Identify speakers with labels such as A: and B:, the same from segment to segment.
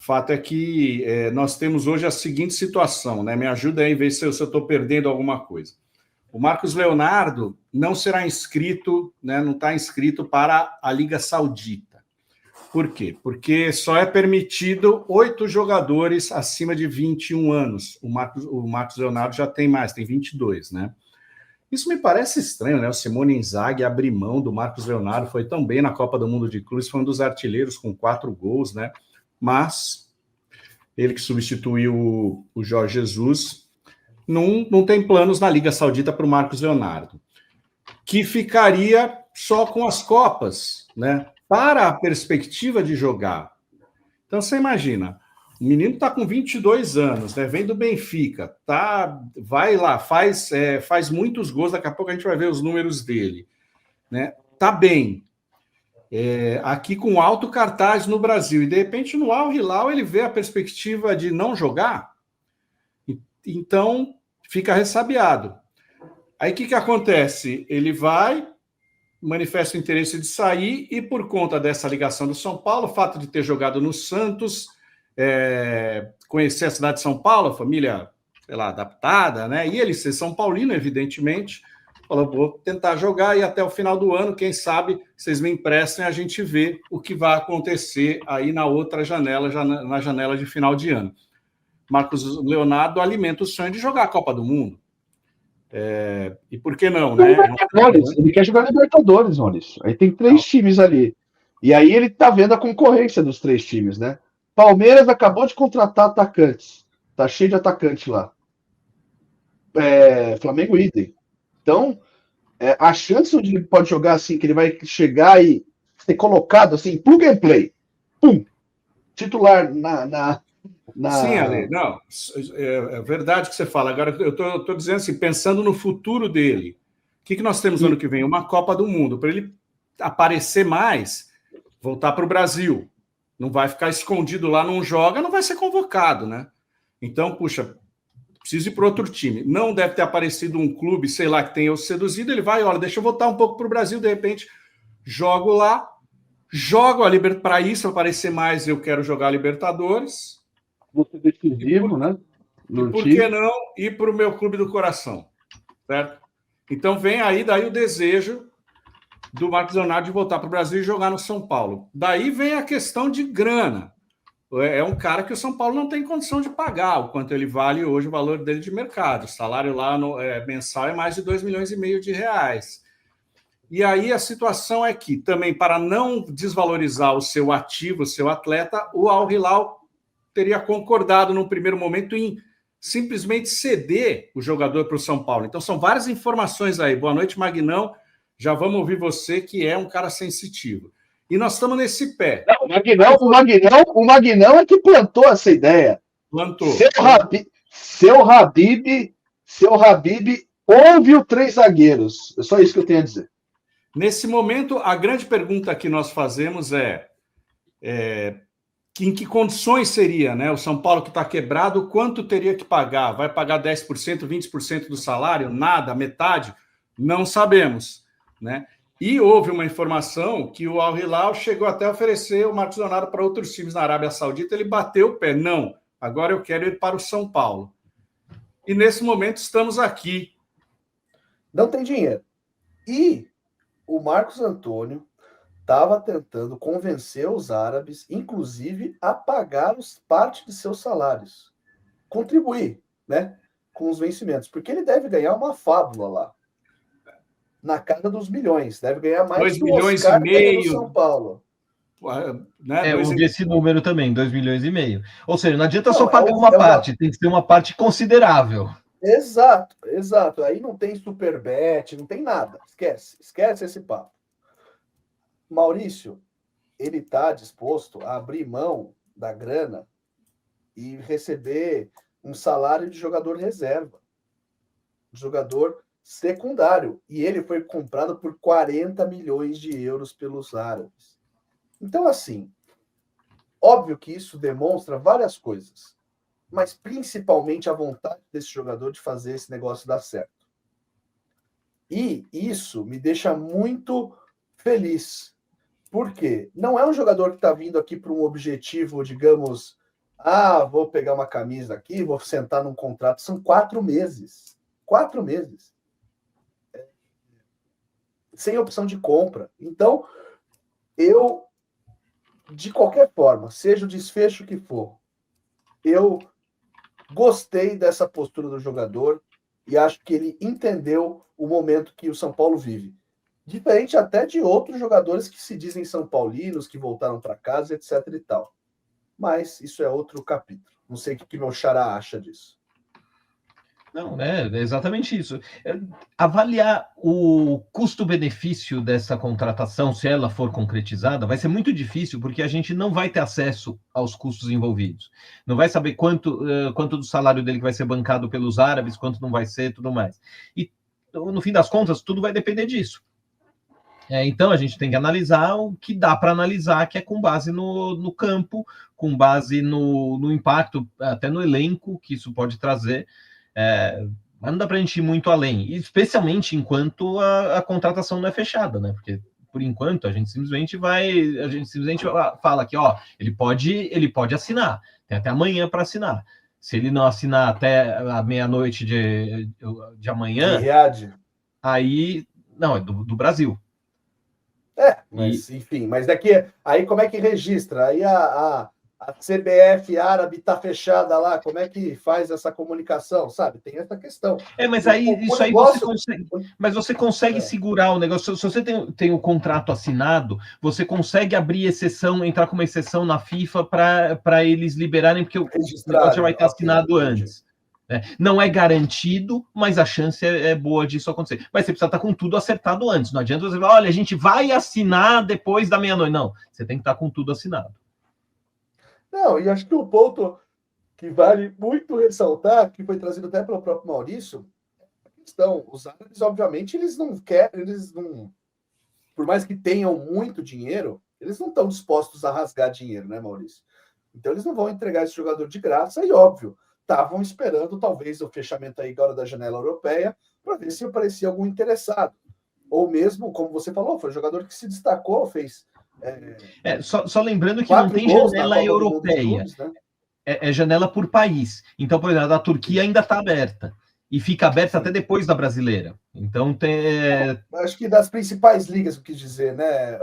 A: fato é que nós temos hoje a seguinte situação, né? Me ajuda aí a ver se eu estou perdendo alguma coisa. O Marcos Leonardo não será inscrito, né? Não está inscrito para a Liga Saudita. Por quê? Porque só é permitido 8 jogadores acima de 21 anos. O Marcos Leonardo já tem mais, tem 22, né? Isso me parece estranho, né? O Simone Inzaghi abrir mão do Marcos Leonardo, foi tão bem na Copa do Mundo de Clubes, foi um dos artilheiros com 4 gols, né? Mas ele que substituiu o Jorge Jesus não tem planos na Liga Saudita para o Marcos Leonardo, que ficaria só com as Copas, né? Para a perspectiva de jogar. Então, você imagina, o menino está com 22 anos, né? Vem do Benfica, vai lá, faz muitos gols, daqui a pouco a gente vai ver os números dele, né? Tá bem. Aqui com alto cartaz no Brasil, e de repente no Al Hilal ele vê a perspectiva de não jogar, então fica ressabiado. Aí o que acontece? Ele vai, manifesta o interesse de sair, e por conta dessa ligação do São Paulo, o fato de ter jogado no Santos, conhecer a cidade de São Paulo, a família, sei lá, adaptada, né? E ele ser São Paulino, evidentemente, falou, vou tentar jogar e até o final do ano, quem sabe, vocês me emprestem, a gente vê o que vai acontecer aí na outra janela, na janela de final de ano. Marcos Leonardo alimenta o sonho de jogar a Copa do Mundo. E por que não, né?
B: Ele quer jogar Libertadores, Maurício. Aí tem 3 times ali. E aí ele tá vendo a concorrência dos 3 times, né? Palmeiras acabou de contratar atacantes. Tá cheio de atacante lá. Flamengo idem. Então, a chance onde ele pode jogar assim, que ele vai chegar e ser colocado assim, plug and play. Pum! Titular na...
A: Sim, Ale, não, é verdade que você fala. Agora, eu estou dizendo assim, pensando no futuro dele. O que nós temos no ano que vem? Uma Copa do Mundo. Para ele aparecer mais, voltar para o Brasil. Não vai ficar escondido lá, não joga, não vai ser convocado, né? Então, puxa, preciso ir para outro time. Não deve ter aparecido um clube, sei lá, que tenha o seduzido. Ele vai, olha, deixa eu voltar um pouco para o Brasil, de repente, jogo lá, jogo a Libertadores. Para isso aparecer mais, eu quero jogar a Libertadores.
B: Você decisivo, né?
A: E por que não ir para o meu clube do coração? Certo? Então vem aí daí o desejo do Marcos Leonardo de voltar para o Brasil e jogar no São Paulo. Daí vem a questão de grana. É um cara que o São Paulo não tem condição de pagar o quanto ele vale hoje, o valor dele de mercado. O salário lá mensal é mais de 2,5 milhões de reais. E aí a situação é que, também, para não desvalorizar o seu ativo, o seu atleta, o Al Hilal teria concordado num primeiro momento em simplesmente ceder o jogador para o São Paulo. Então são várias informações aí. Boa noite, Magnão. Já vamos ouvir você, que é um cara sensitivo. E nós estamos nesse pé.
B: Não, o Magnão é que plantou essa ideia.
A: Plantou.
B: Seu Habib ouve o 3 zagueiros. É só isso que eu tenho a dizer.
A: Nesse momento, a grande pergunta que nós fazemos em que condições seria, né? O São Paulo que está quebrado, quanto teria que pagar? Vai pagar 10%, 20% do salário? Nada, metade? Não sabemos, né? E houve uma informação que o Al Hilal chegou até a oferecer o Marcos Leonardo para outros times na Arábia Saudita, ele bateu o pé. Não, agora eu quero ir para o São Paulo. E nesse momento estamos aqui.
C: Não tem dinheiro. E o Marcos Antônio estava tentando convencer os árabes, inclusive, a pagar parte de seus salários. Contribuir, né, com os vencimentos. Porque ele deve ganhar uma fábula lá. Na casa dos milhões. Deve ganhar mais que o Oscar no São Paulo.
D: Né? Eu vi esse número também, 2,5 milhões. Ou seja, não adianta só pagar uma parte, tem que ser uma parte considerável.
C: Exato, exato. Aí não tem superbet, não tem nada. Esquece esse papo. Maurício, ele está disposto a abrir mão da grana e receber um salário de jogador reserva, jogador secundário. E ele foi comprado por 40 milhões de euros pelos árabes. Então, assim, óbvio que isso demonstra várias coisas, mas principalmente a vontade desse jogador de fazer esse negócio dar certo. E isso me deixa muito feliz. Por quê? Não é um jogador que está vindo aqui para um objetivo, digamos, Vou pegar uma camisa aqui, vou sentar num contrato. São 4 meses. 4 meses. Sem opção de compra. Então, eu, de qualquer forma, seja o desfecho que for, eu gostei dessa postura do jogador e acho que ele entendeu o momento que o São Paulo vive. Diferente até de outros jogadores que se dizem são paulinos, que voltaram para casa, etc e tal. Mas isso é outro capítulo. Não sei o que meu xará acha disso.
D: Não, é exatamente isso. Avaliar o custo-benefício dessa contratação, se ela for concretizada, vai ser muito difícil, porque a gente não vai ter acesso aos custos envolvidos. Não vai saber quanto do salário dele que vai ser bancado pelos árabes, quanto não vai ser, tudo mais. E, no fim das contas, tudo vai depender disso. Então, a gente tem que analisar o que dá para analisar, que é com base no campo, com base no impacto, até no elenco que isso pode trazer. Mas não dá para a gente ir muito além, especialmente enquanto a contratação não é fechada, né? Porque por enquanto a gente simplesmente fala que ele pode assinar, tem até amanhã para assinar. Se ele não assinar até a meia-noite de amanhã, aí não, é do Brasil.
C: Mas enfim, mas daqui aí como é que registra? Aí a CBF árabe está fechada lá, como é que faz essa comunicação, sabe? Tem essa questão.
D: Mas aí isso aí você consegue, mas você consegue segurar o negócio. Se você tem o contrato assinado, você consegue abrir exceção, entrar com uma exceção na FIFA para eles liberarem, porque o negócio já vai estar assinado antes. Não é garantido, mas a chance é boa disso acontecer. Mas você precisa estar com tudo acertado antes. Não adianta você falar, olha, a gente vai assinar depois da meia-noite. Não, você tem que estar com tudo assinado.
C: Não, e acho que o ponto que vale muito ressaltar, que foi trazido até pelo próprio Maurício, a questão, os árabes, obviamente, eles não, por mais que tenham muito dinheiro, eles não estão dispostos a rasgar dinheiro, né, Maurício? Então eles não vão entregar esse jogador de graça, e óbvio, estavam esperando talvez o fechamento aí agora da janela europeia para ver se aparecia algum interessado. Ou mesmo, como você falou, foi um jogador que se destacou, fez
D: só lembrando que não tem janela europeia. Clubes, né? É janela por país. Então, por exemplo, a da Turquia ainda está aberta. E fica aberta até depois da brasileira. Então,
C: acho que das principais ligas, eu quis dizer, né?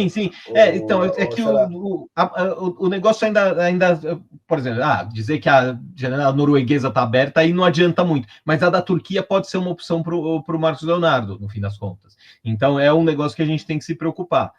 D: Sim. Então, que o negócio ainda, por exemplo, dizer que a janela norueguesa está aberta, aí não adianta muito. Mas a da Turquia pode ser uma opção para o Marcos Leonardo, no fim das contas. Então, é um negócio que a gente tem que se preocupar.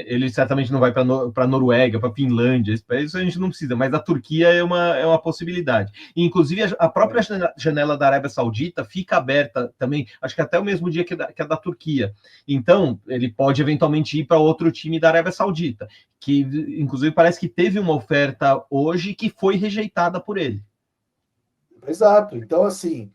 D: Ele certamente não vai para a Noruega, para a Finlândia, isso a gente não precisa, mas a Turquia é uma possibilidade. E, inclusive, a própria janela da Arábia Saudita fica aberta também, acho que até o mesmo dia que a da Turquia. Então, ele pode eventualmente ir para outro time da Arábia Saudita, que, inclusive, parece que teve uma oferta hoje que foi rejeitada por ele.
C: Exato. Então, assim,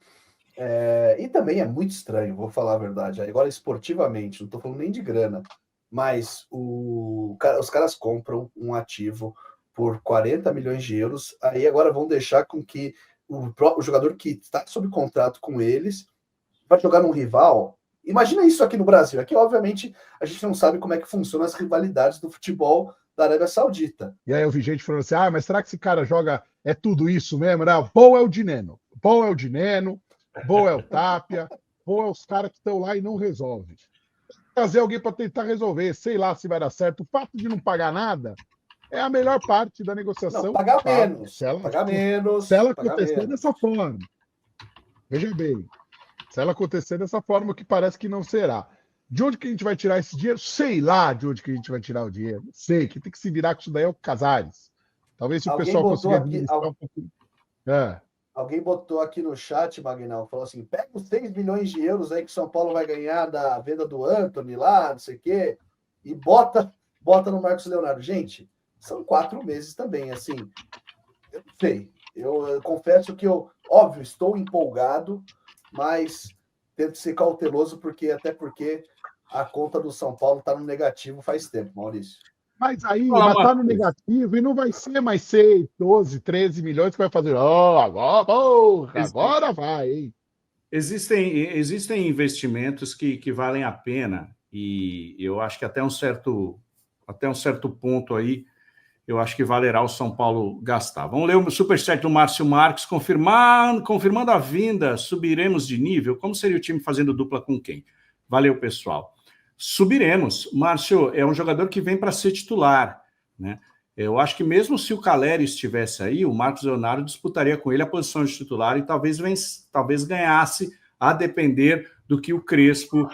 C: e também é muito estranho, vou falar a verdade. Agora, esportivamente, não estou falando nem de grana, mas os caras compram um ativo por 40 milhões de euros, aí agora vão deixar com que o jogador que está sob contrato com eles vai jogar num rival. Imagina isso aqui no Brasil. Aqui, obviamente, a gente não sabe como é que funcionam as rivalidades do futebol da Arábia Saudita.
E: E aí eu vi gente falando assim, mas será que esse cara joga, é tudo isso mesmo? Não, bom é o Dineno, bom é o Tapia, bom é os caras que estão lá e não resolvem. Trazer alguém para tentar resolver, sei lá se vai dar certo. O fato de não pagar nada é a melhor parte da negociação.
C: Não, pagar menos.
E: Se ela acontecer dessa forma. Veja bem, se ela acontecer dessa forma, o que parece que não será. De onde que a gente vai tirar esse dinheiro? Sei lá de onde que a gente vai tirar o dinheiro. Sei, que tem que se virar com isso daí é o Casares. Talvez se o pessoal conseguir administrar um pouquinho.
C: Alguém botou aqui no chat, Magnão, falou assim, pega os 6 milhões de euros aí que o São Paulo vai ganhar da venda do Antony lá, não sei o quê, e bota no Marcos Leonardo. Gente, são 4 meses também, assim, eu não sei. Eu confesso que óbvio, estou empolgado, mas tento ser cauteloso, até porque a conta do São Paulo está no negativo faz tempo, Maurício.
E: Mas aí vai estar no negativo e não vai ser mais 6, 12, 13 milhões que vai fazer. Agora vai, hein?
A: Existem investimentos que valem a pena, e eu acho que até um certo ponto aí eu acho que valerá o São Paulo gastar. Vamos ler o superchat do Márcio Marques, confirmando a vinda, subiremos de nível? Como seria o time fazendo dupla com quem? Valeu, pessoal. Subiremos. Márcio é um jogador que vem para ser titular, né? Eu acho que mesmo se o Caleri estivesse aí, o Marcos Leonardo disputaria com ele a posição de titular e talvez ganhasse, a depender do que o Crespo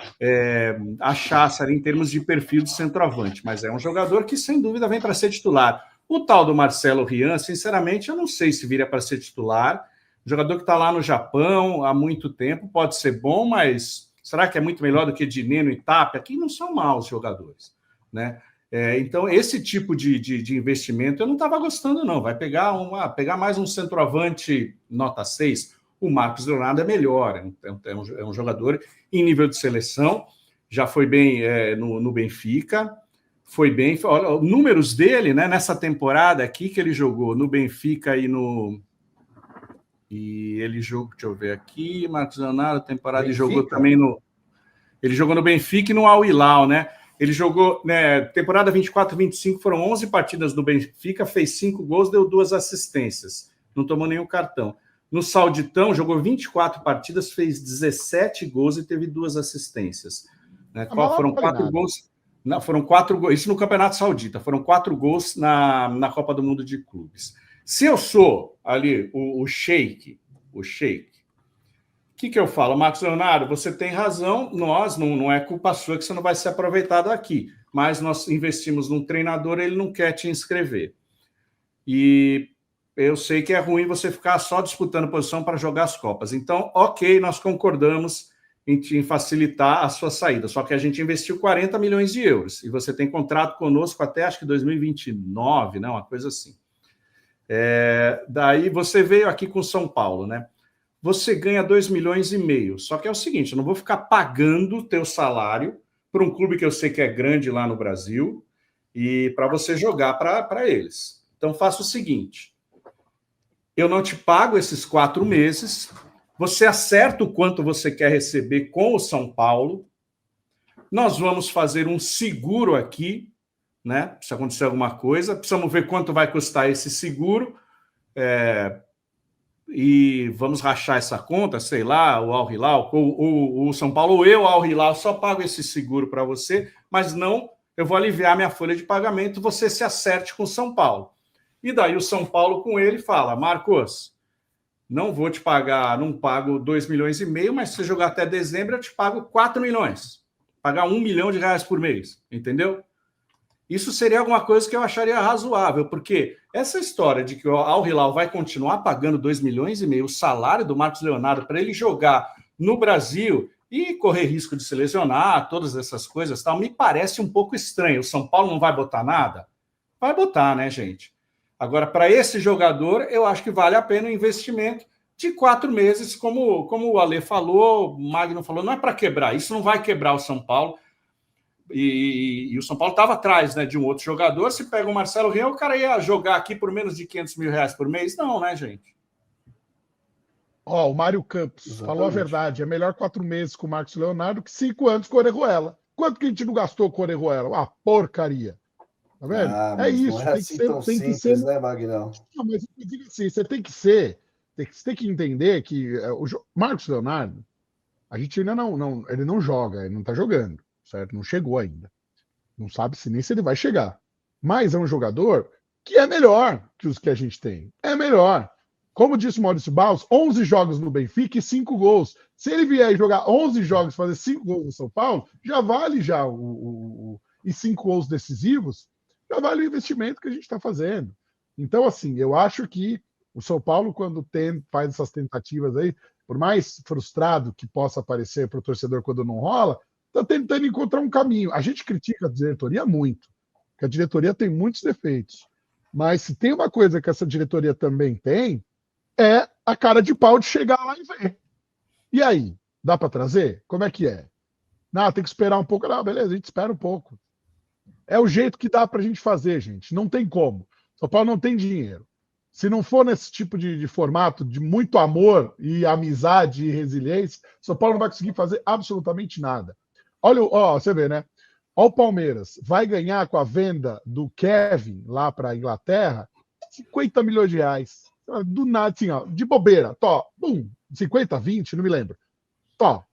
A: achasse ali em termos de perfil de centroavante. Mas é um jogador que, sem dúvida, vem para ser titular. O tal do Marcelo Rian, sinceramente, eu não sei se viria para ser titular. Jogador que está lá no Japão há muito tempo, pode ser bom, mas será que é muito melhor do que Dineno e Tapia? Aqui não são maus jogadores, né? Então, esse tipo de investimento eu não estava gostando, não. Vai pegar mais um centroavante nota 6. O Marcos Leonardo é melhor, é um jogador em nível de seleção, já foi bem no Benfica, foi bem. Olha, números dele, né, nessa temporada aqui que ele jogou no Benfica e ele jogou, deixa eu ver aqui, Marcos Leonardo, temporada, ele jogou também ele jogou no Benfica e no Al Hilal, né? Ele jogou, né, temporada 24-25, foram 11 partidas no Benfica, fez 5 gols, deu 2 assistências, não tomou nenhum cartão. No Sauditão, jogou 24 partidas, fez 17 gols e teve 2 assistências. Né? Foram 4 gols. Não, foram 4 gols, isso no Campeonato Saudita, foram 4 gols na Copa do Mundo de Clubes. Se eu sou ali o Sheik, o que eu falo? Marcos Leonardo, você tem razão, não é culpa sua que você não vai ser aproveitado aqui, mas nós investimos num treinador, ele não quer te inscrever. E eu sei que é ruim você ficar só disputando posição para jogar as Copas. Então, ok, nós concordamos em facilitar a sua saída, só que a gente investiu 40 milhões de euros e você tem contrato conosco até, acho que 2029, né? Uma coisa assim. Daí você veio aqui com São Paulo, né? Você ganha 2,5 milhões. Só que é o seguinte, eu não vou ficar pagando o teu salário para um clube que eu sei que é grande lá no Brasil e para você jogar para eles. Então, faça o seguinte, eu não te pago esses 4 meses, você acerta o quanto você quer receber com o São Paulo, nós vamos fazer um seguro aqui, né? Se acontecer alguma coisa, precisamos ver quanto vai custar esse seguro, e vamos rachar essa conta, sei lá, o Al Hilal, ou o São Paulo, ou eu, Al Hilal, só pago esse seguro para você, mas não, eu vou aliviar minha folha de pagamento, você se acerte com o São Paulo. E daí o São Paulo com ele fala, Marcos, não vou te pagar, não pago 2,5 milhões, mas se você jogar até dezembro, eu te pago 4 milhões. Pagar R$1 milhão por mês, entendeu? Isso seria alguma coisa que eu acharia razoável, porque essa história de que o Al Hilal vai continuar pagando 2,5 milhões, o salário do Marcos Leonardo para ele jogar no Brasil e correr risco de se lesionar, todas essas coisas, tal, me parece um pouco estranho. O São Paulo não vai botar nada? Vai botar, né, gente? Agora, para esse jogador, eu acho que vale a pena o investimento de 4 meses, como o Ale falou, o Magno falou, não é para quebrar, isso não vai quebrar o São Paulo. E o São Paulo estava atrás, né, de um outro jogador. Se pega o Marcelo Rian, o cara ia jogar aqui por menos de R$500 mil por mês? Não, né, gente?
E: O Mário Campos falou a verdade. É melhor 4 meses com o Marcos Leonardo que 5 anos com o Orejuela. Quanto que a gente não gastou com o Orejuela? Uma porcaria. Tá vendo? É isso.
C: Não é assim tão simples, né, Magnão?
E: Não, mas eu digo assim, você tem que entender que o Marcos Leonardo, a gente ainda ele não joga, ele não está jogando. Certo? Não chegou ainda. Não sabe nem se ele vai chegar. Mas é um jogador que é melhor que os que a gente tem. É melhor. Como disse o Maurício Barros, 11 jogos no Benfica e 5 gols. Se ele vier jogar 11 jogos e fazer 5 gols no São Paulo, já vale e 5 gols decisivos, já vale o investimento que a gente está fazendo. Então, assim, eu acho que o São Paulo, quando faz essas tentativas aí, por mais frustrado que possa parecer para o torcedor quando não rola, está tentando encontrar um caminho. A gente critica a diretoria muito, porque a diretoria tem muitos defeitos. Mas se tem uma coisa que essa diretoria também tem, é a cara de pau de chegar lá e ver. E aí? Dá para trazer? Como é que é? Não, tem que esperar um pouco. Não, beleza, a gente espera um pouco. É o jeito que dá para a gente fazer, gente. Não tem como. São Paulo não tem dinheiro. Se não for nesse tipo de formato de muito amor e amizade e resiliência, São Paulo não vai conseguir fazer absolutamente nada. Olha, você vê, né? Ó, o Palmeiras vai ganhar com a venda do Kevin lá para a Inglaterra 50 milhões de reais. Do nada, assim, ó, de bobeira. Tó, 50, 20, não me lembro. Tó.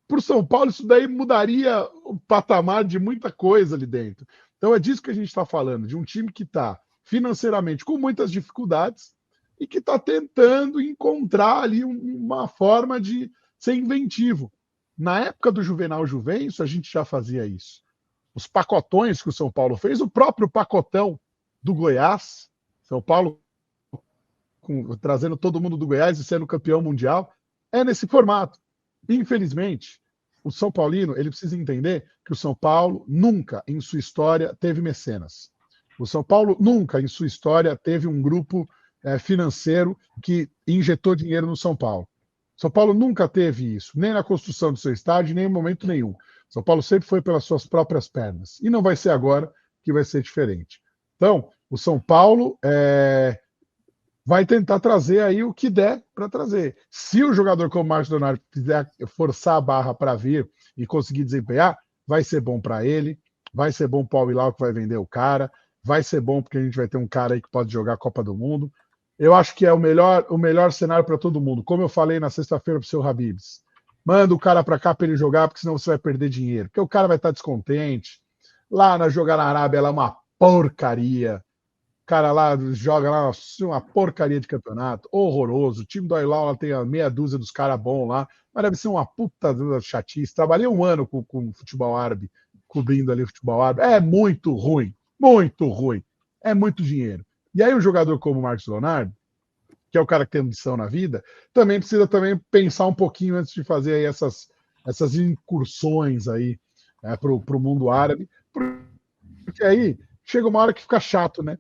E: Para o São Paulo, isso daí mudaria o patamar de muita coisa ali dentro. Então é disso que a gente está falando, de um time que está financeiramente com muitas dificuldades e que está tentando encontrar ali uma forma de ser inventivo. Na época do Juvenal Juvencio, a gente já fazia isso. Os pacotões que o São Paulo fez, o próprio pacotão do Goiás, São Paulo trazendo todo mundo do Goiás e sendo campeão mundial, é nesse formato. Infelizmente, o São Paulino ele precisa entender que o São Paulo nunca em sua história teve mecenas. O São Paulo nunca em sua história teve um grupo financeiro que injetou dinheiro no São Paulo. São Paulo nunca teve isso, nem na construção do seu estádio, nem em momento nenhum. São Paulo sempre foi pelas suas próprias pernas. E não vai ser agora que vai ser diferente. Então, o São Paulo vai tentar trazer aí o que der para trazer. Se o jogador como o Marcos Leonardo quiser forçar a barra para vir e conseguir desempenhar, vai ser bom para ele, vai ser bom para o Al-Hilal que vai vender o cara, vai ser bom porque a gente vai ter um cara aí que pode jogar a Copa do Mundo. Eu acho que é o melhor cenário para todo mundo. Como eu falei na sexta-feira para o seu Habibs, manda o cara para cá para ele jogar, porque senão você vai perder dinheiro. Porque o cara vai estar descontente. Lá jogar na Arábia ela é uma porcaria. O cara lá joga lá uma porcaria de campeonato, horroroso. O time do Al-Hilal tem a meia dúzia dos caras bons lá, mas deve ser uma puta chatice. Trabalhei um ano com o futebol árabe, cobrindo ali o futebol árabe. É muito ruim, muito ruim. É muito dinheiro. E aí um jogador como o Marcos Leonardo, que é o cara que tem ambição na vida, também precisa pensar um pouquinho antes de fazer aí essas incursões aí para o mundo árabe, porque aí chega uma hora que fica chato, né?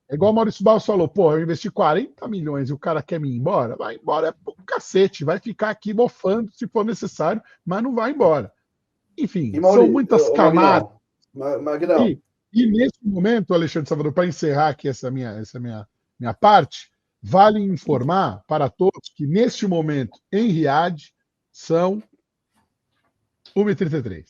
E: É igual o Maurício Barros falou, pô, eu investi 40 milhões e o cara quer me ir embora, vai embora, é pro cacete, vai ficar aqui mofando se for necessário, mas não vai embora. Enfim, são muitas camadas.
C: Magnão.
E: E nesse momento, Alexandre Salvador, para encerrar aqui essa minha parte, vale informar para todos que neste momento, em Riad, são 1h33.